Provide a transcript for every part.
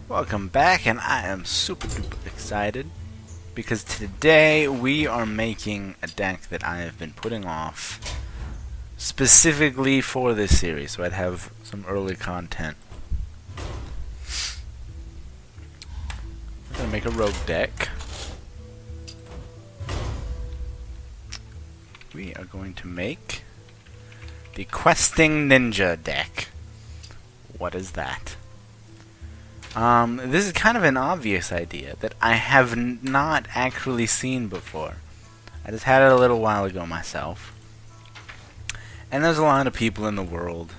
Welcome back, and I am super duper excited because today we are making a deck that I have been putting off specifically for this series, so I'd have some early content. I'm gonna make a rogue deck. We are going to make the Questing Ninja deck. What is that? This is kind of an obvious idea that I have not actually seen before. I just had it a little while ago myself. And there's a lot of people in the world,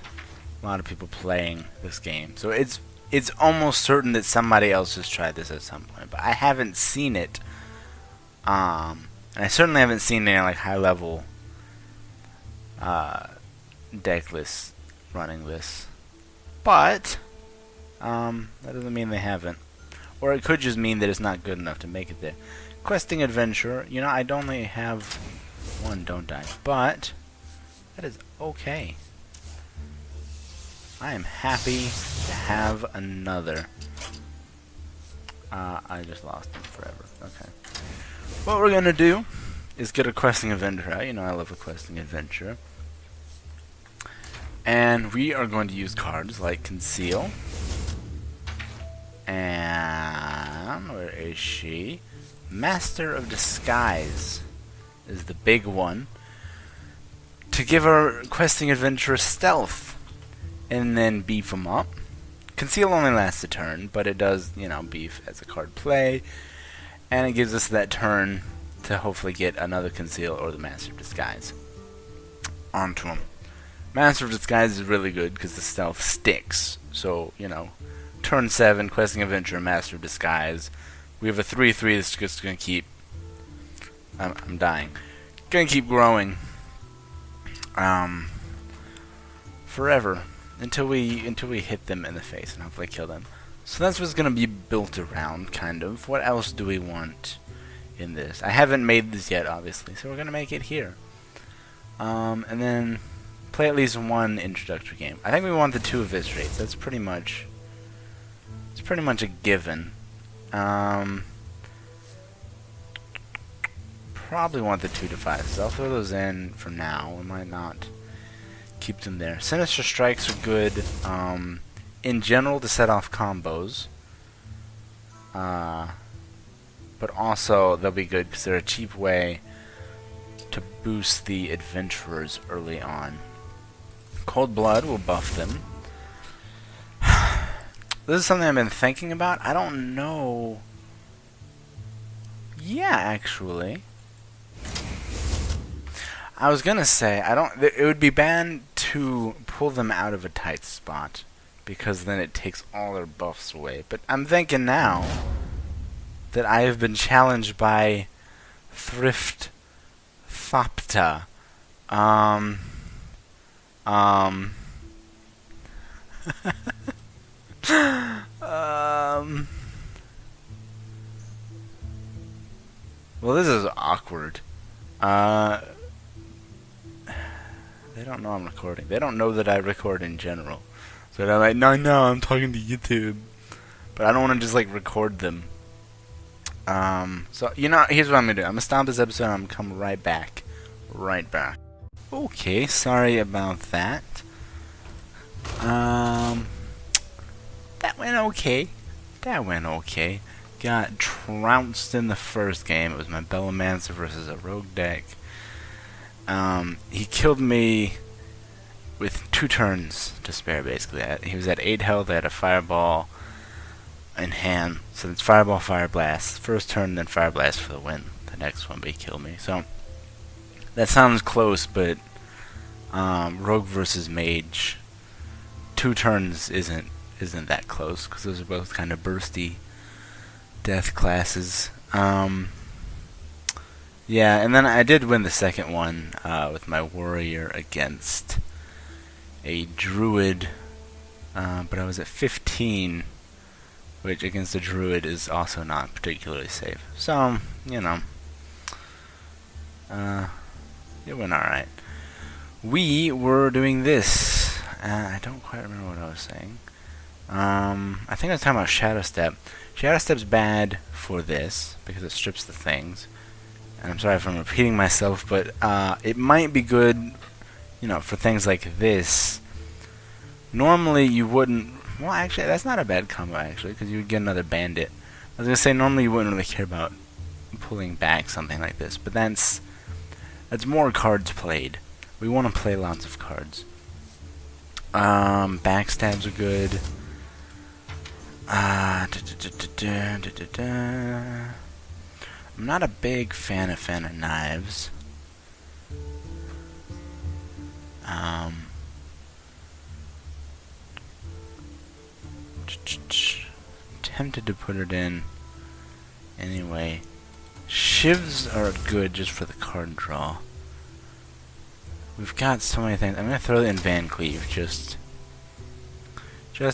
a lot of people playing this game. So it's almost certain that somebody else has tried this at some point. But I haven't seen it. And I certainly haven't seen any like high level deck lists running this. But that doesn't mean they haven't. Or it could just mean that it's not good enough to make it there. Questing Adventure, you know, I'd only have one, don't I? But that is okay. I am happy to have another. I just lost him forever. Okay. What we're gonna do is get a Questing Adventure out. You know I love a Questing Adventure. And we are going to use cards like Conceal. And where is she? Master of Disguise is the big one. To give our Questing Adventurer stealth. And then beef them up. Conceal only lasts a turn, but it does, you know, beef as a card play. And it gives us that turn to hopefully get another Conceal or the Master of Disguise onto him. Master of Disguise is really good because the stealth sticks. So, you know, turn 7, Questing Adventure, Master of Disguise. We have a 3/3 that's just going to keep... I'm dying. Going to keep growing. Forever. Until we hit them in the face and hopefully kill them. So that's what's going to be built around, kind of. What else do we want in this? I haven't made this yet, obviously, so we're going to make it here. And then play at least one introductory game. I think we want the 2 Eviscerates. That's pretty much... It's pretty much a given. Probably want the 2 to 5, so I'll throw those in for now. We might not keep them there. Sinister Strikes are good in general to set off combos. But also they'll be good because they're a cheap way to boost the adventurers early on. Cold Blood will buff them. This is something I've been thinking about. I don't know. Yeah, actually. I was gonna say, it would be bad to pull them out of a tight spot, because then it takes all their buffs away. But I'm thinking now that I have been challenged by Thrift Thopta. Well, this is awkward. They don't know I'm recording. They don't know that I record in general. So they're like, no, I'm talking to YouTube. But I don't want to just, like, record them. So, you know, here's what I'm going to do. I'm going to stop this episode and I'm going to come right back. Right back. Okay, sorry about that. That went okay. Got trounced in the first game. It was my Bellamancer versus a rogue deck. He killed me with 2 turns to spare, basically. He was at 8 health. I had a Fireball in hand. So it's Fireball, Fire Blast. First turn, then Fire Blast for the win. The next one, but he killed me. So that sounds close, but Rogue versus Mage, 2 turns isn't that close, because those are both kind of bursty death classes. Yeah, and then I did win the second one with my warrior against a druid but I was at 15, which against a druid is also not particularly safe. So, you know, it went alright. We were doing this. I don't quite remember what I was saying. I think I was talking about Shadow Step. Shadow Step's bad for this, because it strips the things. And I'm sorry if I'm repeating myself, but it might be good, you know, for things like this. Normally you wouldn't... Well, actually, that's not a bad combo, actually, because you would get another bandit. I was going to say, normally you wouldn't really care about pulling back something like this, but that's more cards played. We want to play lots of cards. Backstabs are good. I'm not a big fan of knives. Tempted to put it in anyway. Shivs are good just for the card draw. We've got so many things. I'm gonna throw it in Van Cleave just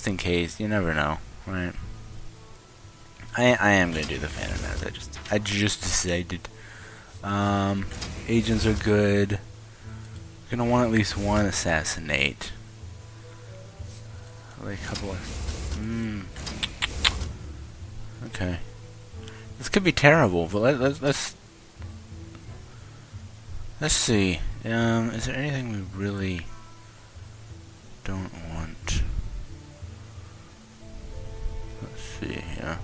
in case. You never know, right? I am gonna do the Phantom Knives. I just decided. Agents are good. Gonna want at least one assassinate. Like a couple of. Okay. This could be terrible, but let's see. Is there anything we really don't want? Let's see here.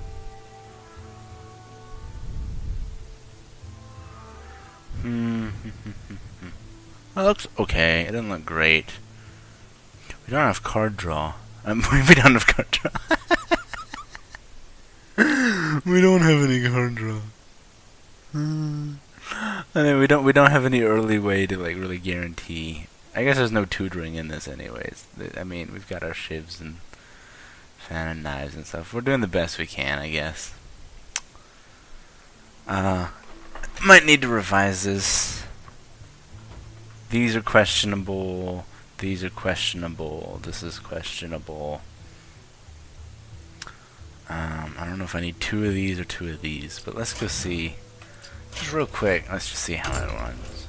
That looks okay. It doesn't look great. We don't have card draw. We don't have card draw. We don't have any card draw. I mean, we don't have any early way to like really guarantee. I guess there's no tutoring in this, anyways. I mean, we've got our shivs and Phantom Knives and stuff. We're doing the best we can, I guess. Might need to revise this. These are questionable. These are questionable. This is questionable. I don't know if I need 2 of these or 2 of these, but let's go see. Just real quick, let's just see how it runs.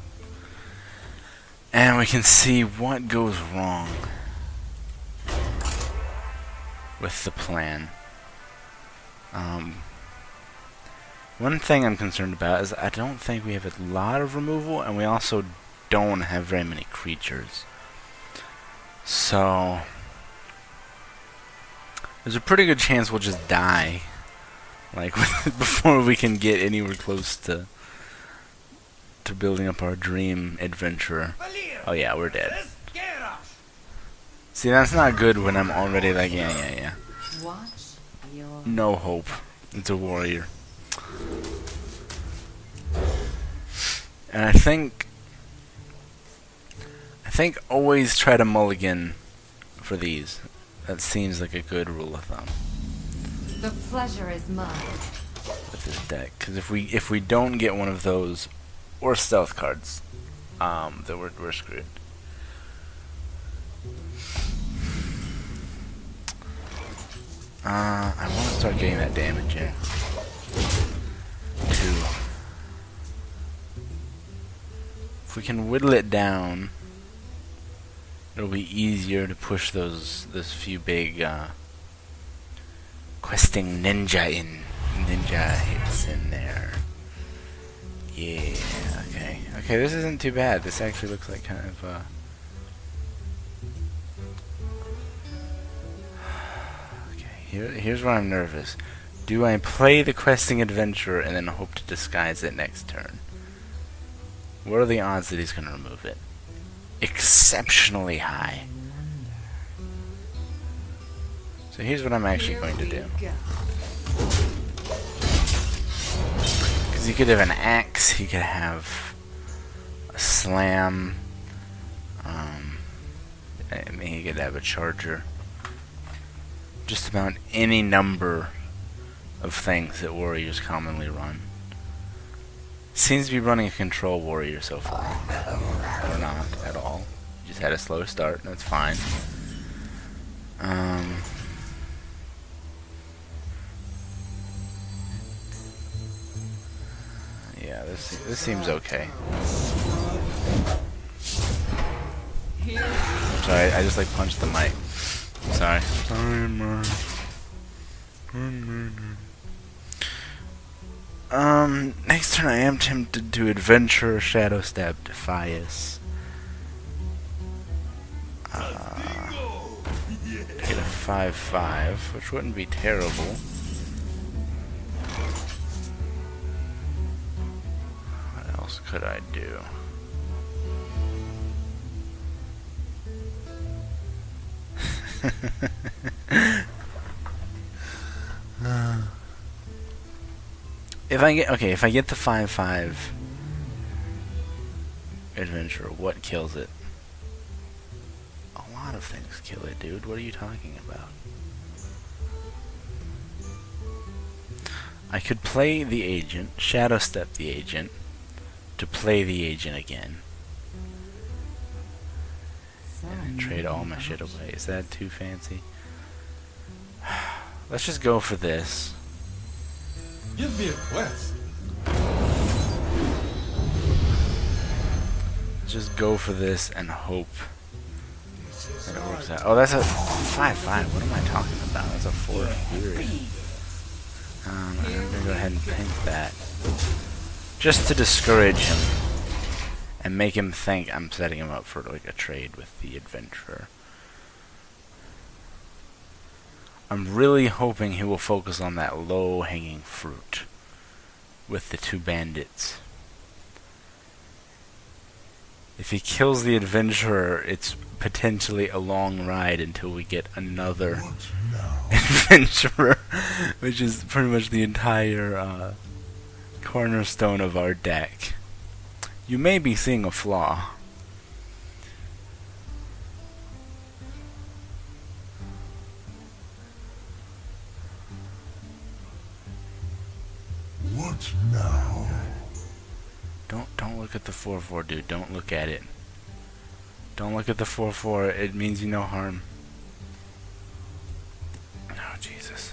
And we can see what goes wrong with the plan. One thing I'm concerned about is I don't think we have a lot of removal, and we also don't have very many creatures. So there's a pretty good chance we'll just die, like before we can get anywhere close to building up our dream adventurer. Oh yeah, we're dead. See, that's not good when I'm already like, yeah. No hope. It's a warrior. And I think always try to mulligan for these. That seems like a good rule of thumb. The pleasure is mine. With this deck, because if we don't get one of those or stealth cards, then we're screwed. I want to start getting that damage in. 2. If we can whittle it down, it'll be easier to push those few big questing ninja hits in there. Yeah, okay. Okay, this isn't too bad. This actually looks like kind of okay, here's where I'm nervous. Do I play the questing adventurer and then hope to disguise it next turn? What are the odds that he's gonna remove it? Exceptionally high. So here's what I'm actually going to do. Because he could have an axe, he could have a slam, I mean, he could have a charger. Just about any number of things that warriors commonly run. Seems to be running a control warrior so far. Or not at all. He just had a slow start, that's fine. Um, yeah, this seems okay. Sorry, I just like punched the mic. Sorry. Sorry, man. Next turn I am tempted to adventure Shadow Stab Defias. Get a 5/5, which wouldn't be terrible. What else could I do? If I get the 5/5 adventure, what kills it? A lot of things kill it, dude. What are you talking about? I could play the agent, Shadow Step the agent, to play the agent again. And trade all my shit away. Is that too fancy? Let's just go for this. Give me a quest. Just go for this and hope that it works out. Oh, that's a 5/5. What am I talking about? That's a 4 Fury. I'm gonna go ahead and pink that, just to discourage him and make him think I'm setting him up for like a trade with the adventurer. I'm really hoping he will focus on that low-hanging fruit with the 2 bandits. If he kills the adventurer, it's potentially a long ride until we get another adventurer, which is pretty much the entire cornerstone of our deck. You may be seeing a flaw. What now? Don't look at the 4/4, dude. Don't look at it. Don't look at the 4/4. It means you no harm. Oh, Jesus.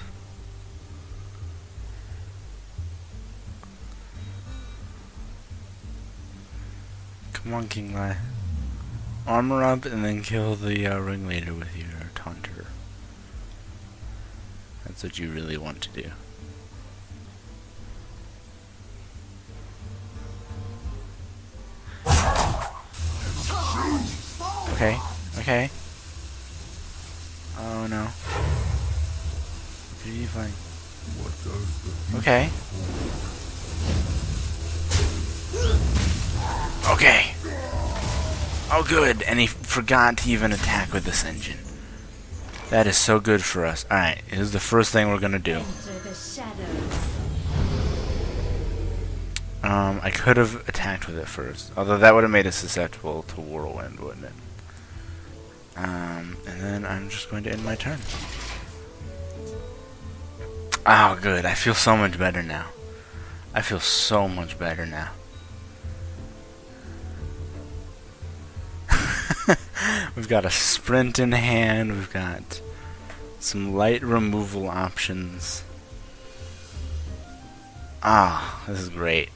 Come on, King Lai. Armor up and then kill the ringleader with your taunter. That's what you really want to do. Okay, okay. Oh no. Pretty fine. Okay. Okay. Oh good, and he forgot to even attack with this engine. That is so good for us. Alright, here's the first thing we're gonna do. Enter the shadows. I could have attacked with it first. Although that would have made it susceptible to Whirlwind, wouldn't it? And then I'm just going to end my turn. Oh, good. I feel so much better now. I feel so much better now. We've got a sprint in hand. We've got some light removal options. Ah, this is great.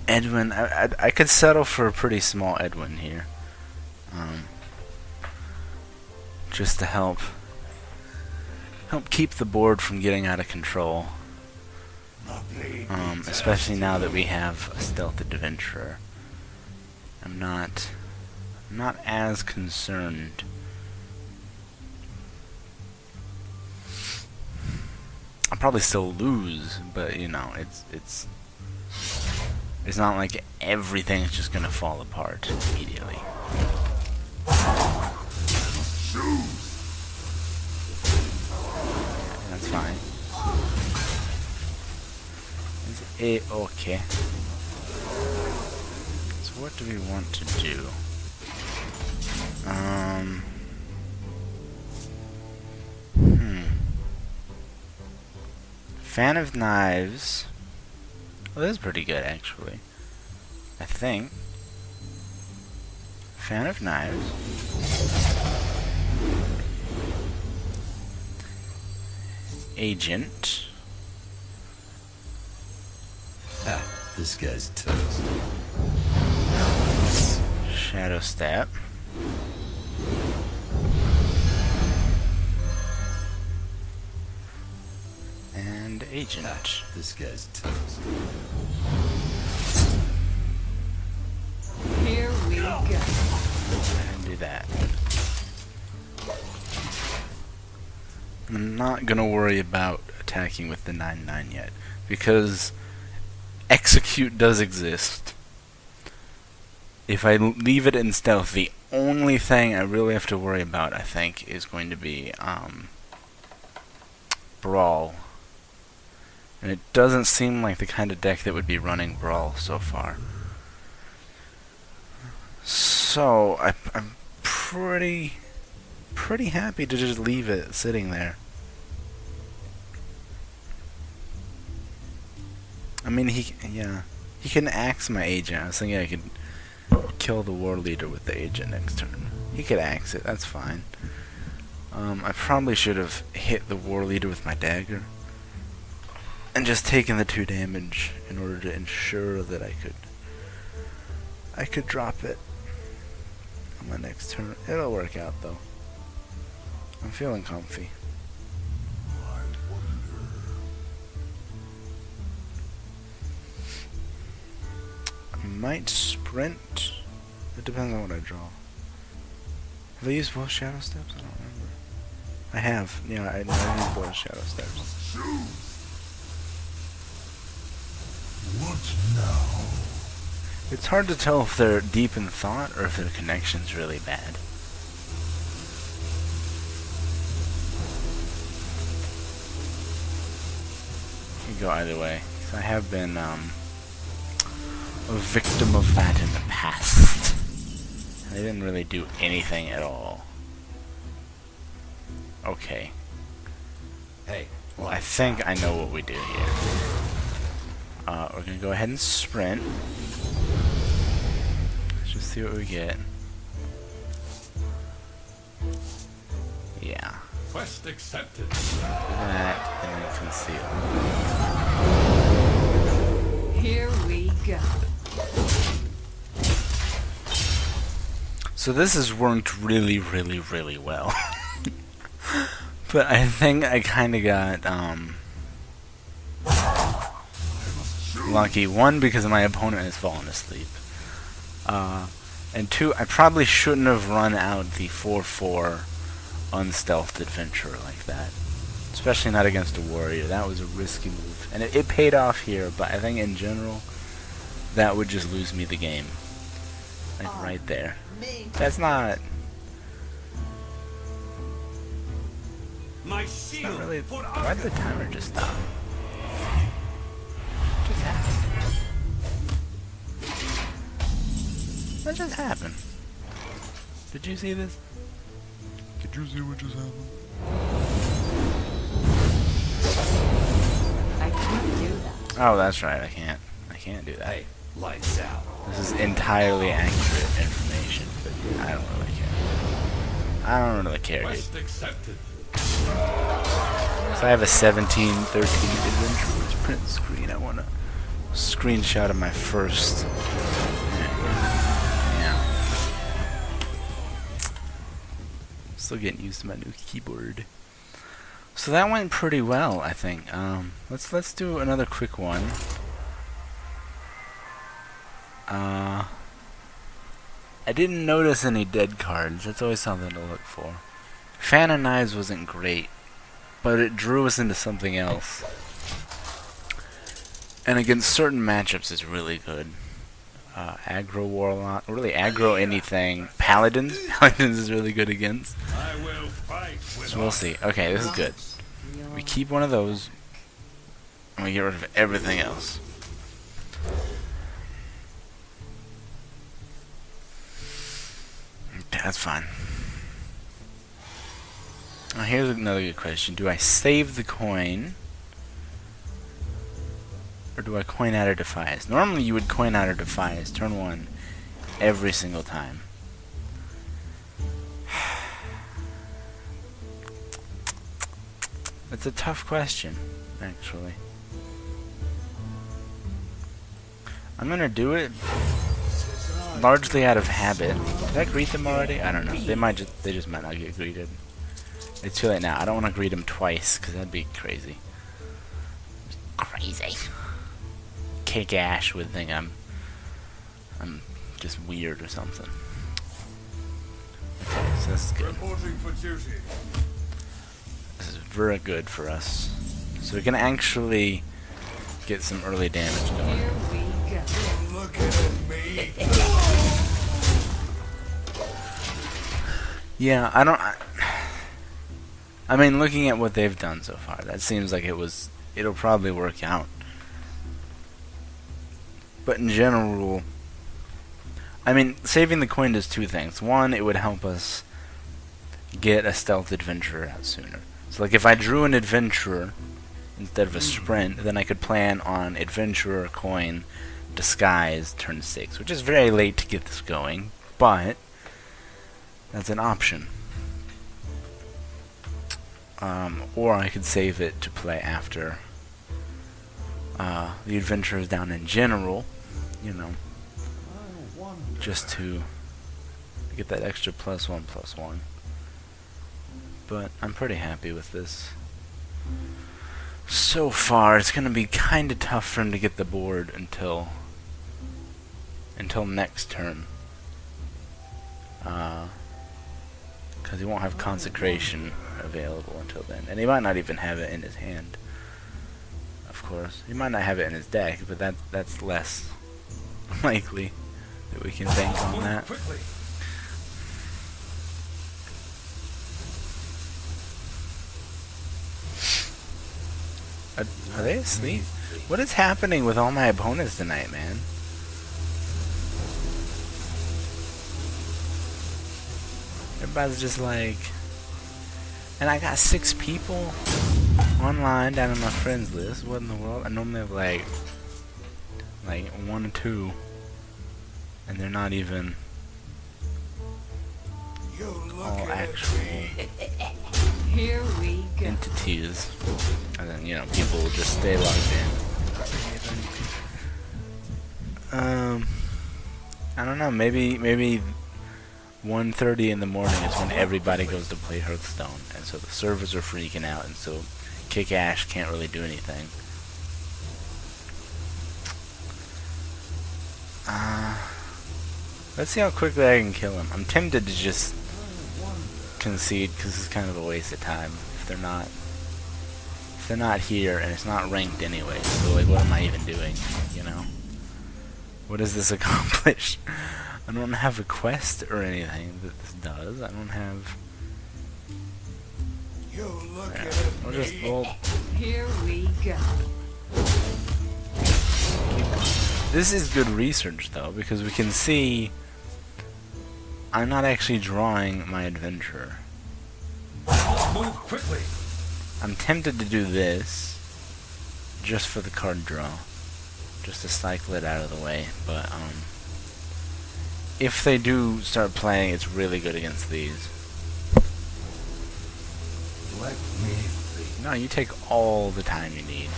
Edwin, I could settle for a pretty small Edwin here. Just to help keep the board from getting out of control. Especially now that we have a stealth adventurer. I'm not as concerned. I'll probably still lose, but you know, it's not like everything's just gonna fall apart immediately. That's fine. It's A-okay. So what do we want to do? Fan of Knives. Well, this is pretty good, actually. I think. Fan of Knives. Agent. Ah, this guy's toast. Shadow Step. And Agent. Ah, this guy's toast. Here we go. And do that. I'm not gonna worry about attacking with the 9/9 yet, because execute does exist. If I leave it in stealth, the only thing I really have to worry about, I think, is going to be Brawl. And it doesn't seem like the kind of deck that would be running Brawl so far. So I'm pretty happy to just leave it sitting there. I mean, he can axe my agent. I was thinking I could kill the war leader with the agent next turn. He could axe it. That's fine. I probably should have hit the war leader with my dagger and just taken the 2 damage in order to ensure that I could drop it on my next turn. It'll work out though. I'm feeling comfy. I might sprint. It depends on what I draw. Have I used both Shadow Steps? I don't remember. I have. Yeah, I used both Shadow Steps. What now? It's hard to tell if they're deep in thought or if their connection's really bad. You can go either way. 'Cause I have been a victim of that in the past. They didn't really do anything at all. Okay. Hey, Well, I think I know what we do here. We're gonna go ahead and sprint. Let's just see what we get. Yeah. quest accepted. That and then conceal. Here we go. So this has worked really, really, really well. But I think I kind of got lucky. 1, because my opponent has fallen asleep. And 2, I probably shouldn't have run out the 4/4 unstealthed adventurer like that. Especially not against a warrior. That was a risky move. And it paid off here, but I think in general, that would just lose me the game. Like right there. That's not... My It's shield. not really... Why did the timer just stop? What just happened? What just happened? Did you see this? Did you see what just happened? I can't do that. Oh, that's right. I can't do that. Hey, lights out. This is entirely accurate information, but I don't really care. I don't really care, dude. Quest accepted. So I have a 1713 adventurer's print screen. I want a screenshot of my first. Yeah. Still getting used to my new keyboard. So that went pretty well, I think. Let's do another quick one. I didn't notice any dead cards. That's always something to look for. Fan of Knives wasn't great, but it drew us into something else. And against certain matchups is really good. Aggro Warlock, really aggro anything. Paladins? Paladins is really good against. I will fight with So we'll see. Okay, this is good. We keep one of those, and we get rid of everything else. Okay, that's fine. Now here's another good question. Do I save the coin? Or do I coin out or Defias? Normally you would coin out or Defias, turn 1, every single time. It's a tough question, actually. I'm gonna do it largely out of habit. Did I greet them already? I don't know. They just might not get greeted. It's too late now. I don't want to greet them twice because that'd be crazy. Crazy. Kick Ash would think I'm just weird or something. Okay, so this is good. Reporting for duty. This is very good for us. So we can actually get some early damage going. Here we go. Looking at me. Yeah, I mean, looking at what they've done so far, that seems like it'll probably work out. But in general, I mean, saving the coin does two things. One, it would help us get a stealth adventurer out sooner. So, like, if I drew an adventurer instead of a sprint, then I could plan on adventurer, coin, disguise, turn 6, which is very late to get this going, but that's an option. Or I could save it to play after the adventure is down in general, you know, just to get that extra +1/+1. But I'm pretty happy with this. So far, it's gonna be kinda tough for him to get the board until next turn. Because he won't have consecration available until then. And he might not even have it in his hand. Of course. He might not have it in his deck, but that's less likely that we can bank on that. Quickly. Are they asleep? What is happening with all my opponents tonight, man? Everybody's just like... And I got 6 people online down on my friends list. What in the world? I normally have like 1 or 2. And they're not even all actual Here we go. entities. And then, you know, people will just stay logged in. I don't know, maybe 1:30 in the morning is when everybody goes to play Hearthstone, and so the servers are freaking out, and so Kick Ash can't really do anything. Let's see how quickly I can kill him. I'm tempted to just concede because it's kind of a waste of time if they're not here and it's not ranked anyway. So like, what am I even doing? You know, what does this accomplish? I don't have a quest or anything that this does. I don't have. We'll Here we go. This is good research though, because we can see I'm not actually drawing my adventurer. Move quickly. I'm tempted to do this just for the card draw, just to cycle it out of the way, but if they do start playing, it's really good against these. Let me see. No, you take all the time you need.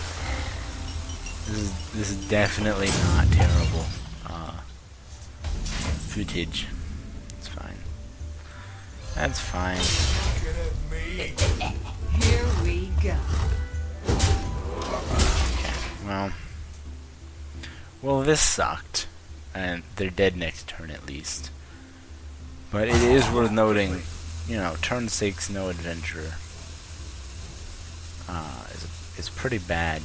This is definitely not terrible footage. It's fine. That's fine. Here we go. Okay. Well, this sucked, and they're dead next turn at least. But it is worth noting, you know, turn 6, no adventurer is pretty bad.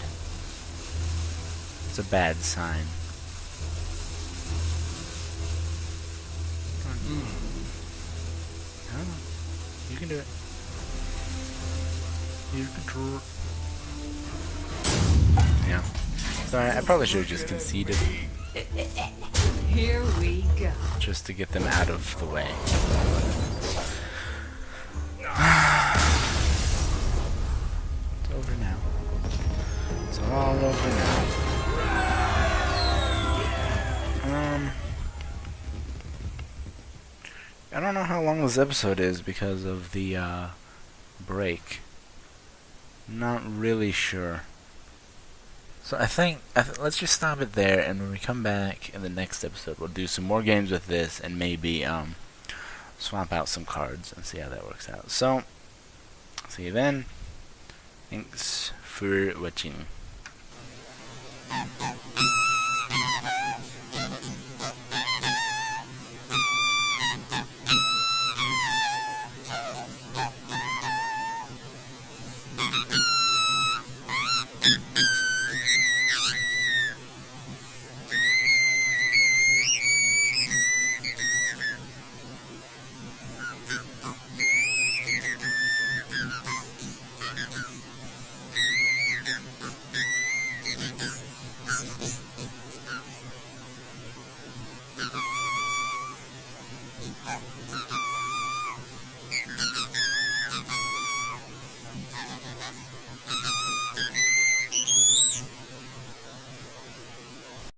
It's a bad sign. No, you can do it. You can do it. Yeah. Sorry, I probably should have just conceded. Here we go. Just to get them out of the way. It's over now. It's all over now. I don't know how long this episode is because of the break. Not really sure. So I think let's just stop it there, and when we come back in the next episode, we'll do some more games with this, and maybe swap out some cards and see how that works out. So, see you then. Thanks for watching.